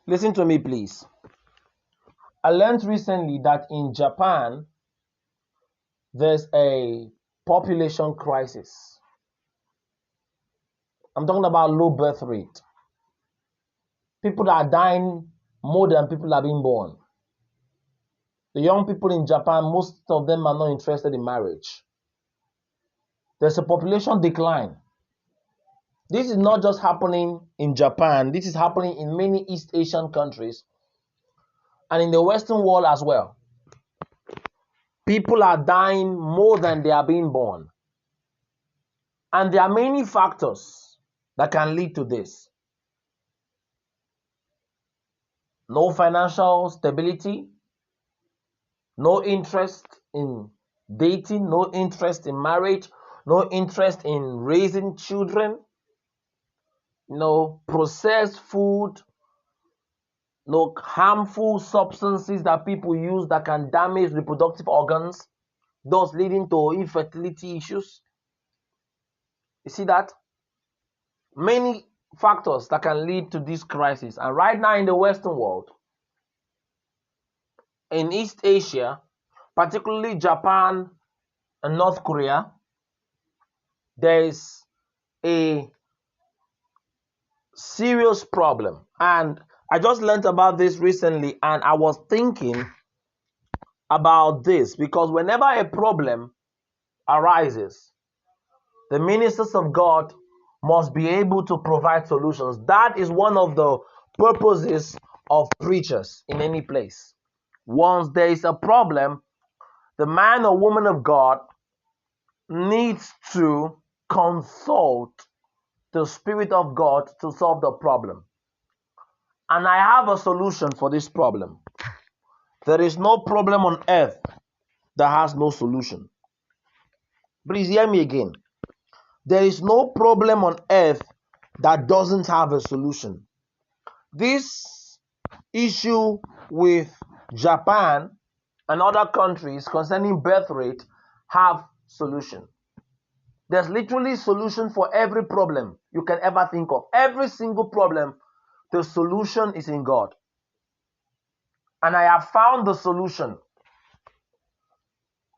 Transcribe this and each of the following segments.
Listen to me, please. I learned recently that in Japan, there's a population crisis. I'm talking about low birth rate. People are dying more than people are being born. The young people in Japan, most of them are not interested in marriage. There's a population decline. This is not just happening in Japan, this is happening in many East Asian countries and in the Western world as well. People are dying more than they are being born. And there are many factors that can lead to this. No financial stability, no interest in dating, no interest in marriage, no interest in raising children, no processed food, no harmful substances that people use that can damage reproductive organs, thus leading to infertility issues. You see that? Many factors that can lead to this crisis. And right now in the Western world, in East Asia, particularly Japan and North Korea, there is a serious problem. And I just learned about this recently and I was thinking about this because whenever a problem arises, the ministers of God must be able to provide solutions. That is one of the purposes of preachers in any place. Once there is a problem, the man or woman of God needs to consult the Spirit of God to solve the problem. And I have a solution for this problem. There is no problem on earth that has no solution. Please hear me again. There is no problem on earth that doesn't have a solution. This issue with Japan and other countries concerning birth rate have solution. There's literally solution for every problem you can ever think of. Every single problem, the solution is in God. And I have found the solution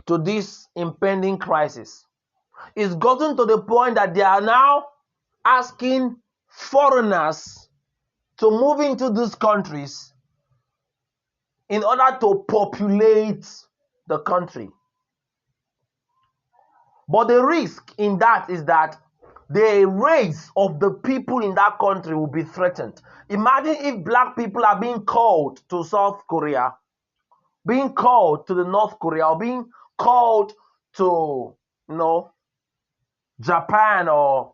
to this impending crisis. It's gotten to the point that they are now asking foreigners to move into these countries in order to populate the country. But the risk in that is that the race of the people in that country will be threatened. Imagine if black people are being called to South Korea, being called to the North Korea, or being called to, Japan or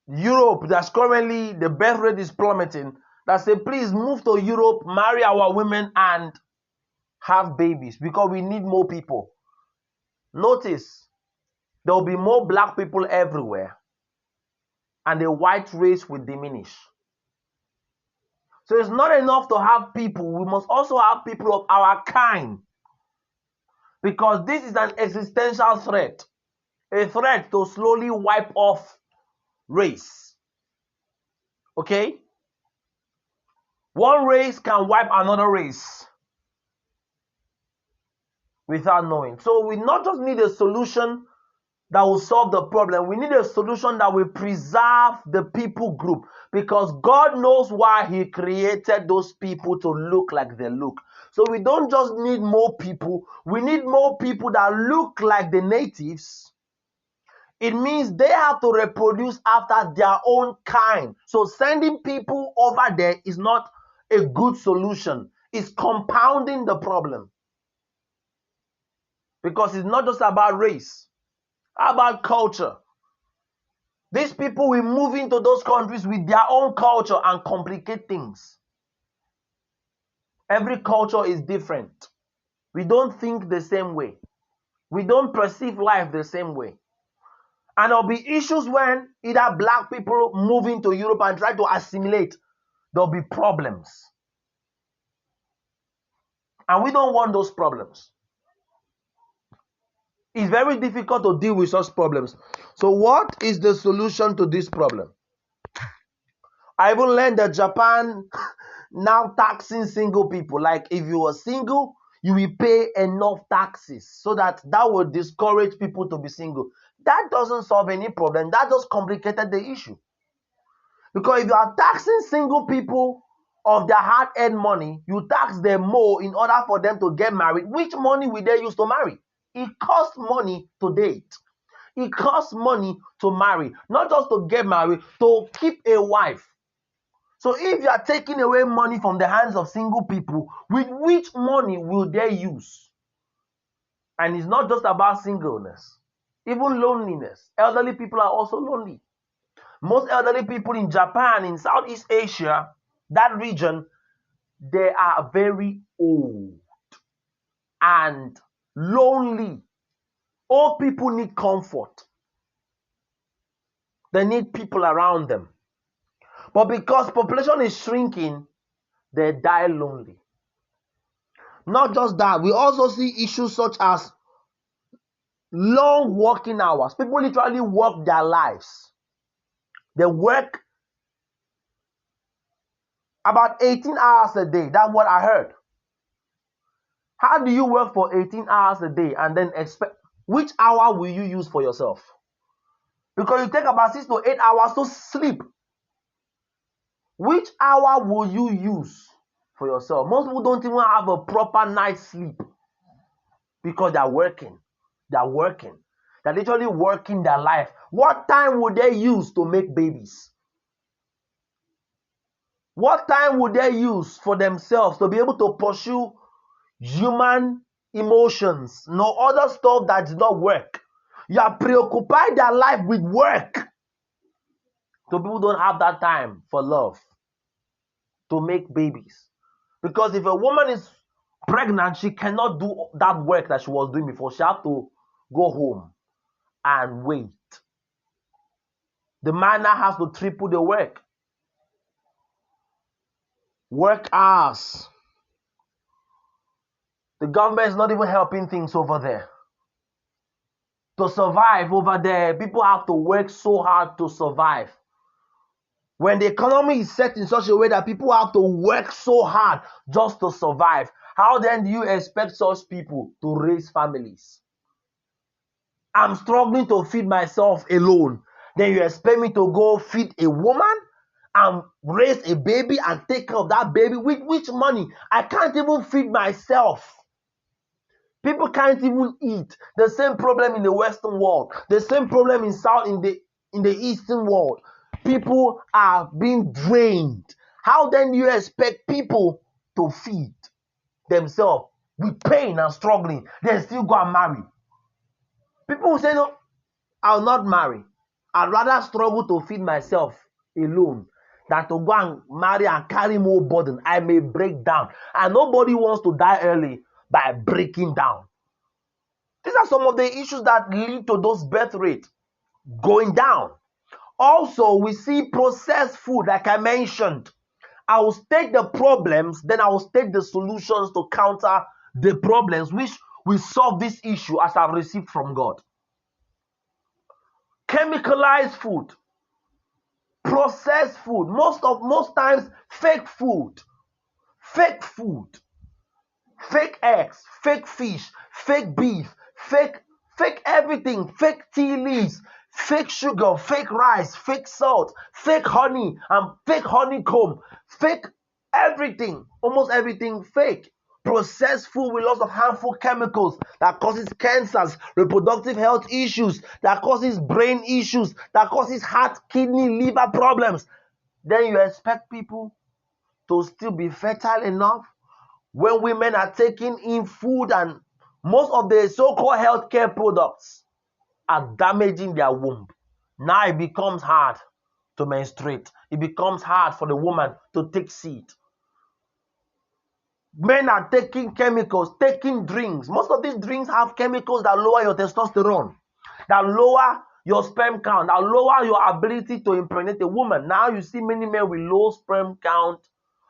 Europe, that's currently the birth rate is plummeting, that say, please move to Europe, marry our women and have babies because we need more people. Notice, there will be more black people everywhere and the white race will diminish. So it's not enough to have people, we must also have people of our kind, because this is an existential threat, a threat to slowly wipe off race. Okay? One race can wipe another race without knowing. So we not just need a solution that will solve the problem, we need a solution that will preserve the people group, because God knows why He created those people to look like they look. So we don't just need more people, we need more people that look like the natives. It means they have to reproduce after their own kind. So sending people over there is not a good solution. It's compounding the problem. Because it's not just about race. How about culture? These people will move into those countries with their own culture and complicate things. Every culture is different. We don't think the same way. We don't perceive life the same way. And there'll be issues when either black people move into Europe and try to assimilate. There'll be problems. And we don't want those problems. It's very difficult to deal with such problems. So what is the solution to this problem? I even learned that Japan now taxing single people. Like if you are single, you will pay enough taxes so that will discourage people to be single. That doesn't solve any problem. That just complicated the issue. Because if you are taxing single people of their hard-earned money, you tax them more in order for them to get married. Which money will they use to marry? It costs money to date. It costs money to marry, not just to get married, to keep a wife. So if you are taking away money from the hands of single people, with which money will they use? And it's not just about singleness, even loneliness. Elderly people are also lonely. Most elderly people in Japan, in Southeast Asia, that region, they are very old and lonely. Old people need comfort. They need people around them. But because population is shrinking, they die lonely. Not just that, we also see issues such as long working hours. People literally work their lives. They work about 18 hours a day. That's what I heard. How do you work for 18 hours a day and then expect which hour will you use for yourself? Because you take about 6 to 8 hours to sleep. Which hour will you use for yourself? Most people don't even have a proper night's sleep because they're working. They're working. They're literally working their life. What time would they use to make babies? What time would they use for themselves to be able to pursue human emotions? No other stuff that does not work. You are preoccupied their life with work. So people don't have that time for love, to make babies. Because if a woman is pregnant, she cannot do that work that she was doing before. She has to go home and wait. The man now has to triple the work. Work hours. The government is not even helping things over there. To survive over there, people have to work so hard to survive. When the economy is set in such a way that people have to work so hard just to survive, how then do you expect such people to raise families? I'm struggling to feed myself alone. Then you expect me to go feed a woman and raise a baby and take care of that baby? With which money? I can't even feed myself. People can't even eat. The same problem in the Western world. The same problem in the Eastern world. People are being drained. How then do you expect people to feed themselves with pain and struggling? Then still go and marry. People will say, no, I'll not marry. I'd rather struggle to feed myself alone than to go and marry and carry more burden. I may break down. And nobody wants to die early by breaking down. These are some of the issues that lead to those birth rates going down. Also, we see processed food, like I mentioned. I will state the problems, then I will state the solutions to counter the problems, which will solve this issue as I've received from God. Chemicalized food, processed food, most times fake food, fake eggs, fake fish, fake beef, fake everything, fake tea leaves, fake sugar, fake rice, fake salt, fake honey, and fake honeycomb, fake everything, almost everything fake. Processed food with lots of harmful chemicals that causes cancers, reproductive health issues, that causes brain issues, that causes heart, kidney, liver problems. Then you expect people to still be fertile enough when women are taking in food and most of the so-called healthcare products are damaging their womb. Now it becomes hard to menstruate. It becomes hard for the woman to take seed. Men are taking chemicals, taking drinks. Most of these drinks have chemicals that lower your testosterone, that lower your sperm count, that lower your ability to impregnate a woman. Now you see many men with low sperm count.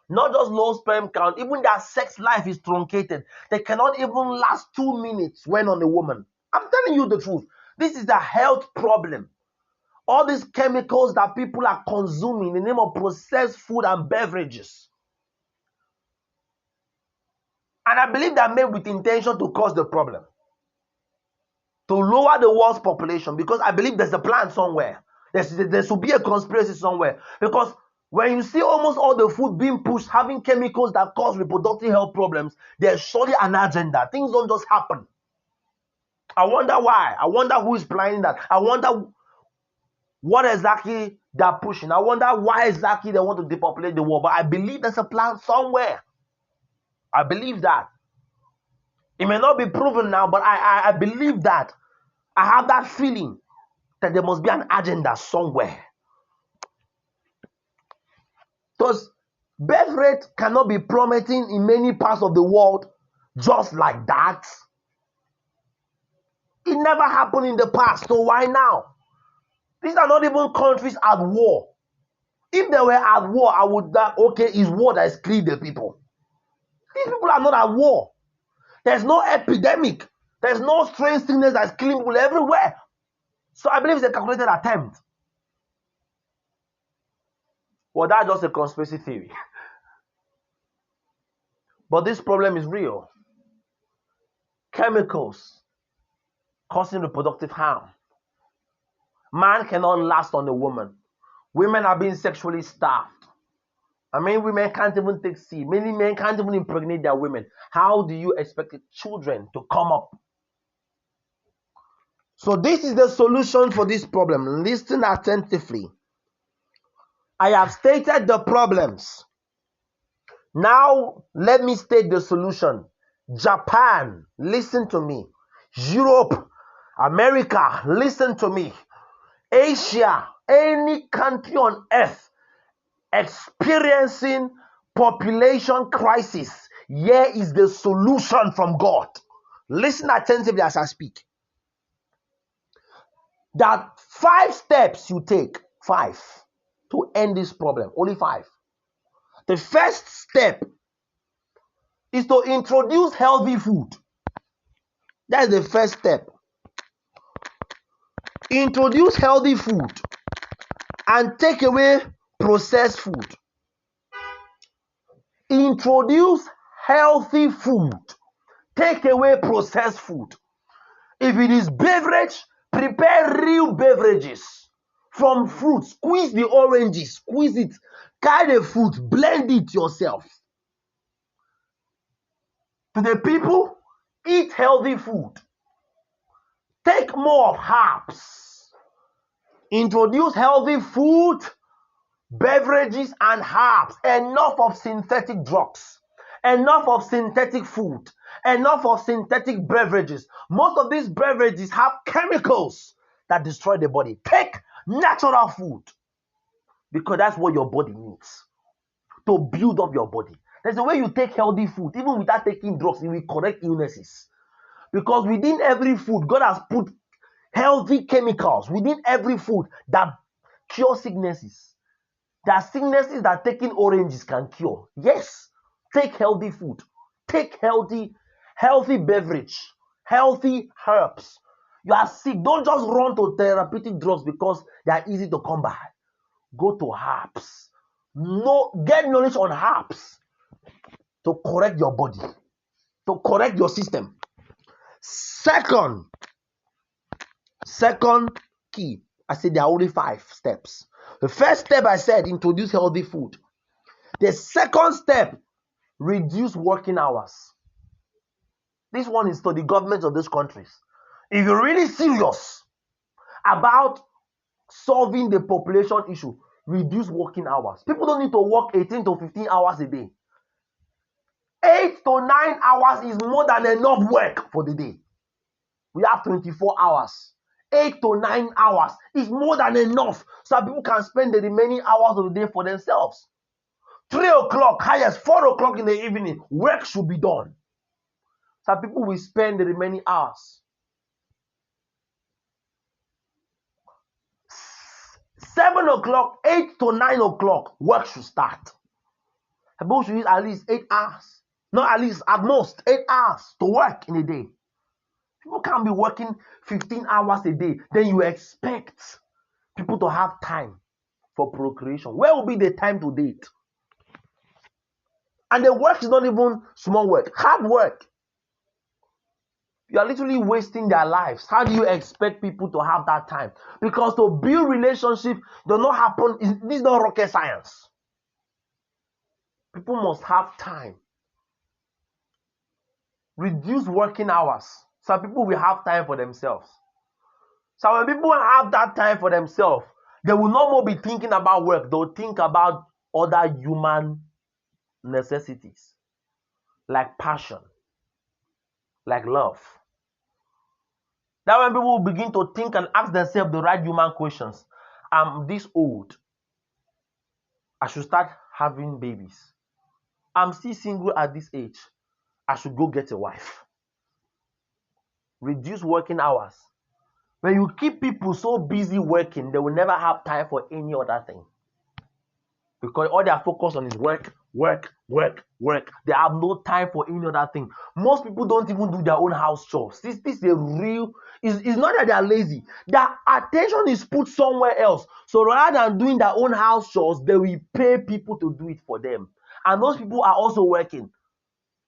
Not just low sperm count, even their sex life is truncated. They cannot even last 2 minutes when on a woman. I'm telling you the truth. This is a health problem. All these chemicals that people are consuming in the name of processed food and beverages. And I believe they're made with intention to cause the problem, to lower the world's population, because I believe there's a plan somewhere. There should be a conspiracy somewhere. Because when you see almost all the food being pushed, having chemicals that cause reproductive health problems, there's surely an agenda. Things don't just happen. I wonder why. I wonder who is planning that. I wonder what exactly they're pushing. I wonder why exactly they want to depopulate the world. But I believe there's a plan somewhere. I believe that. It may not be proven now, but I believe that. I have that feeling that there must be an agenda somewhere. Because birth rate cannot be plummeting in many parts of the world just like that. It never happened in the past, so why now? These are not even countries at war. If they were at war, I would that okay, it's war that is killing the people. These people are not at war. There's no epidemic. There's no strange sickness that's killing people everywhere. So I believe it's a calculated attempt. Well, that's just a conspiracy theory. But this problem is real. Chemicals causing reproductive harm. Man cannot last on a woman. Women are being sexually starved. I mean, women can't even take seed. Many men can't even impregnate their women. How do you expect the children to come up? So this is the solution for this problem. Listen attentively. I have stated the problems. Now, let me state the solution. Japan, listen to me. Europe, America, listen to me. Asia, any country on earth experiencing population crisis, here is the solution from God. Listen attentively as I speak. There are 5 steps you take, 5, to end this problem. Only 5. The first step is to introduce healthy food. That is the first step. Introduce healthy food and take away processed food. Introduce healthy food. Take away processed food. If it is beverage, prepare real beverages from fruit. Squeeze the oranges, squeeze it, carry the fruit, blend it yourself. To the people, eat healthy food. Take more of herbs. Introduce healthy food, beverages, and herbs. Enough of synthetic drugs. Enough of synthetic food. Enough of synthetic beverages. Most of these beverages have chemicals that destroy the body. Take natural food, because that's what your body needs to build up your body. There's a way you take healthy food, even without taking drugs, it will correct illnesses. Because within every food, God has put healthy chemicals within every food that cure sicknesses. There are sicknesses that taking oranges can cure. Yes, take healthy food. Take healthy beverage, healthy herbs. You are sick, don't just run to therapeutic drugs because they are easy to come by. Go to herbs. No, get knowledge on herbs to correct your body, to correct your system. Second key, I said there are only 5 steps. The first step I said, introduce healthy food. The second step, reduce working hours. This one is to the governments of these countries. If you're really serious about solving the population issue, reduce working hours. People don't need to work 18 to 15 hours a day. 8 to 9 hours is more than enough work for the day. We have 24 hours. 8 to 9 hours is more than enough so people can spend the remaining hours of the day for themselves. 3 o'clock, highest 4 o'clock in the evening, work should be done. So people will spend the remaining hours. 7 o'clock, 8 to 9 o'clock, work should start. People should use at least 8 hours. Not at least, at most 8 hours to work in a day. People can't be working 15 hours a day. Then you expect people to have time for procreation? Where will be the time to date? And the work is not even small work, hard work. You are literally wasting their lives. How do you expect people to have that time? Because to build relationship does not happen. This is not rocket science. People must have time. Reduce working hours. Some people will have time for themselves. So when people have that time for themselves, they will no more be thinking about work. They'll think about other human necessities, like passion, like love. That when people will begin to think and ask themselves the right human questions. I'm this old. I should start having babies. I'm still single at this age. I should go get a wife. Reduce working hours. When you keep people so busy working, they will never have time for any other thing. Because all they are focused on is work, work, work, work. They have no time for any other thing. Most people don't even do their own house chores. This is a real, it's not that they are lazy. Their attention is put somewhere else. So rather than doing their own house chores, they will pay people to do it for them. And those people are also working.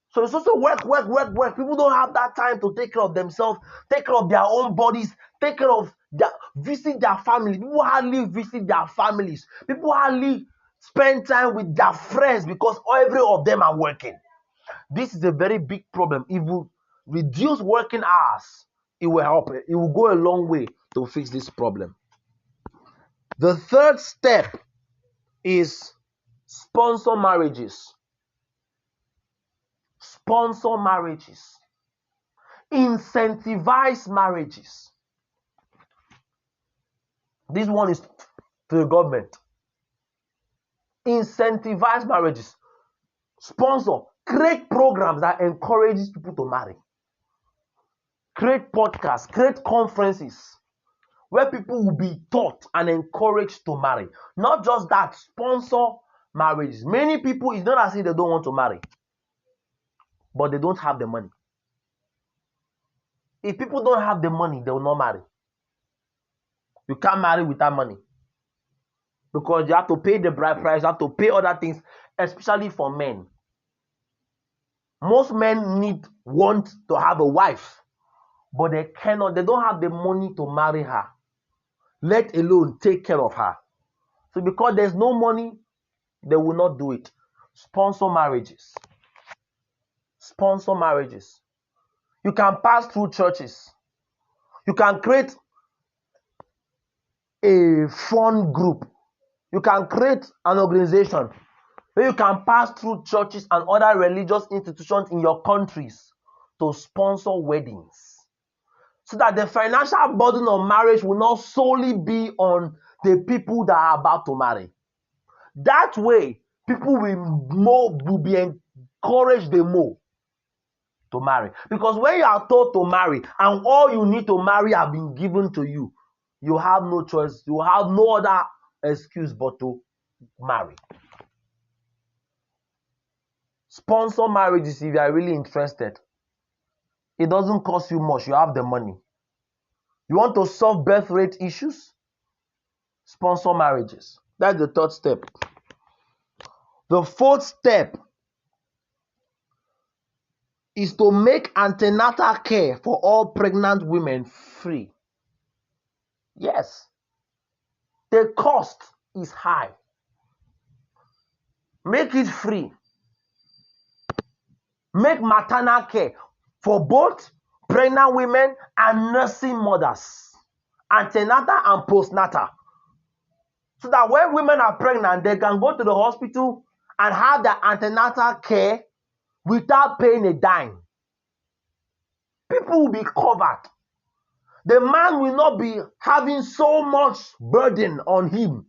So it's also work, work, work, work. People don't have that time to take care of themselves, take care of their own bodies, take care of visit their family. People hardly visit their families. People hardly spend time with their friends because every of them are working. This is a very big problem. If we reduce working hours, it will help. It will go a long way to fix this problem. The third step is sponsor marriages. Sponsor marriages. Incentivize marriages. This one is to the government. Incentivize marriages. Sponsor. Create programs that encourages people to marry. Create podcasts. Create conferences where people will be taught and encouraged to marry. Not just that, sponsor marriages. Many people, it's not as if they don't want to marry, but they don't have the money. If people don't have the money, they will not marry. You can't marry without money. Because you have to pay the bride price, you have to pay other things, especially for men. Most men want to have a wife, but they don't have the money to marry her, let alone take care of her. So because there's no money, they will not do it. Sponsor marriages. Sponsor marriages. You can pass through churches. You can create a fund group. You can create an organization where you can pass through churches and other religious institutions in your countries to sponsor weddings, so that the financial burden of marriage will not solely be on the people that are about to marry. That way, people will be encouraged the more to marry. Because when you are told to marry and all you need to marry have been given to you, you have no choice. You have no other excuse but to marry. Sponsor marriages if you are really interested. It doesn't cost you much. You have the money. You want to solve birth rate issues? Sponsor marriages. That's the third step. The fourth step is to make antenatal care for all pregnant women free. Yes, the cost is high. Make it free. Make maternal care for both pregnant women and nursing mothers, antenatal and postnatal. So that when women are pregnant, they can go to the hospital and have their antenatal care without paying a dime. People will be covered. The man will not be having so much burden on him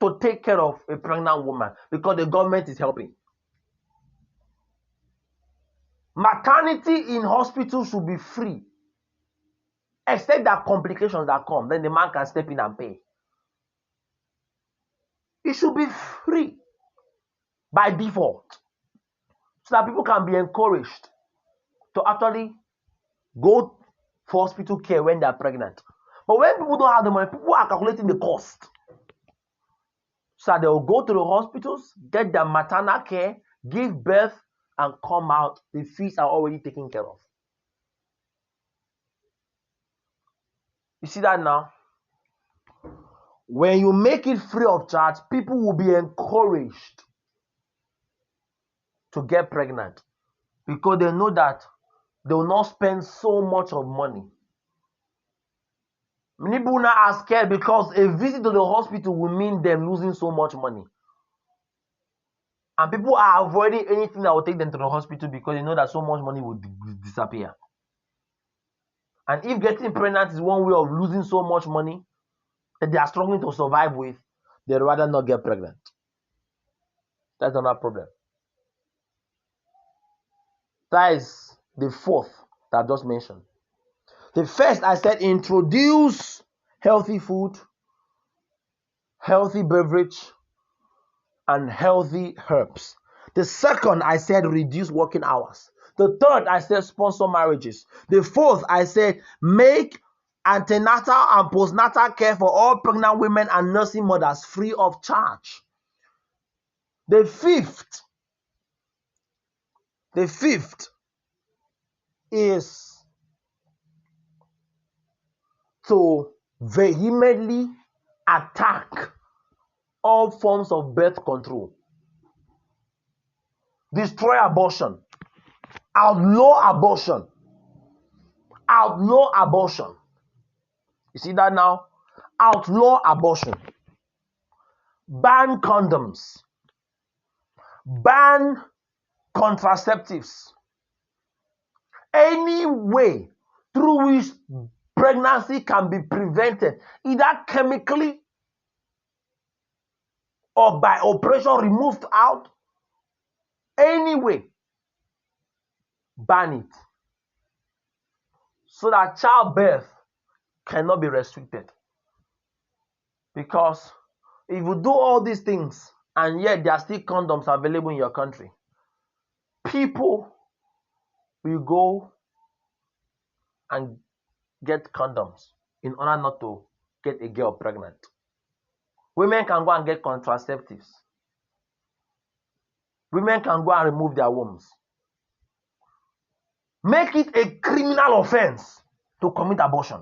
to take care of a pregnant woman because the government is helping. Maternity in hospitals should be free, except that complications that come, then the man can step in and pay. It should be free by default, so that people can be encouraged to actually go for hospital care when they are pregnant. But when people don't have the money, people are calculating the cost. So they will go to the hospitals, get their maternal care, give birth, and come out. The fees are already taken care of. You see that now? When you make it free of charge, people will be encouraged to get pregnant because they know that they will not spend so much of money. Many people now are scared because a visit to the hospital will mean them losing so much money. And people are avoiding anything that will take them to the hospital because they know that so much money will disappear. And if getting pregnant is one way of losing so much money that they are struggling to survive with, they'd rather not get pregnant. That's another problem. That is the fourth that I just mentioned. The first, I said, introduce healthy food, healthy beverage, and healthy herbs. The second, I said, reduce working hours. The third, I said, sponsor marriages. The fourth, I said, make antenatal and postnatal care for all pregnant women and nursing mothers free of charge. The fifth is to vehemently attack all forms of birth control. Destroy abortion. Outlaw abortion. Outlaw abortion. You see that now? Outlaw abortion. Ban condoms. Ban contraceptives. Any way through which pregnancy can be prevented, either chemically or by operation removed out, any way, ban it. So that childbirth cannot be restricted. Because if you do all these things and yet there are still condoms available in your country, people will go and get condoms in order not to get a girl pregnant. Women can go and get contraceptives. Women can go and remove their wombs. Make it a criminal offense to commit abortion.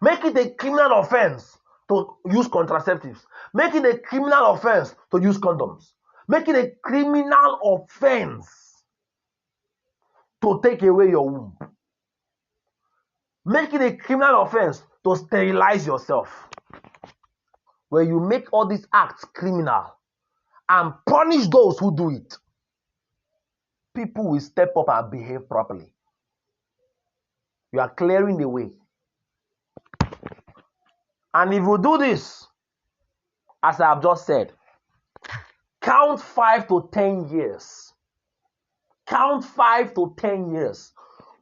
Make it a criminal offense to use contraceptives. Make it a criminal offense to use condoms. Make it a criminal offense to take away your womb. Make it a criminal offense to sterilize yourself. When you make all these acts criminal and punish those who do it, people will step up and behave properly. You are clearing the way. And if you do this, as I have just said, count 5 to 10 years. Count 5 to 10 years.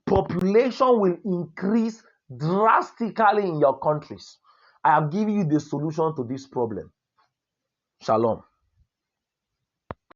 Population will increase drastically in your countries. I have given you the solution to this problem. Shalom.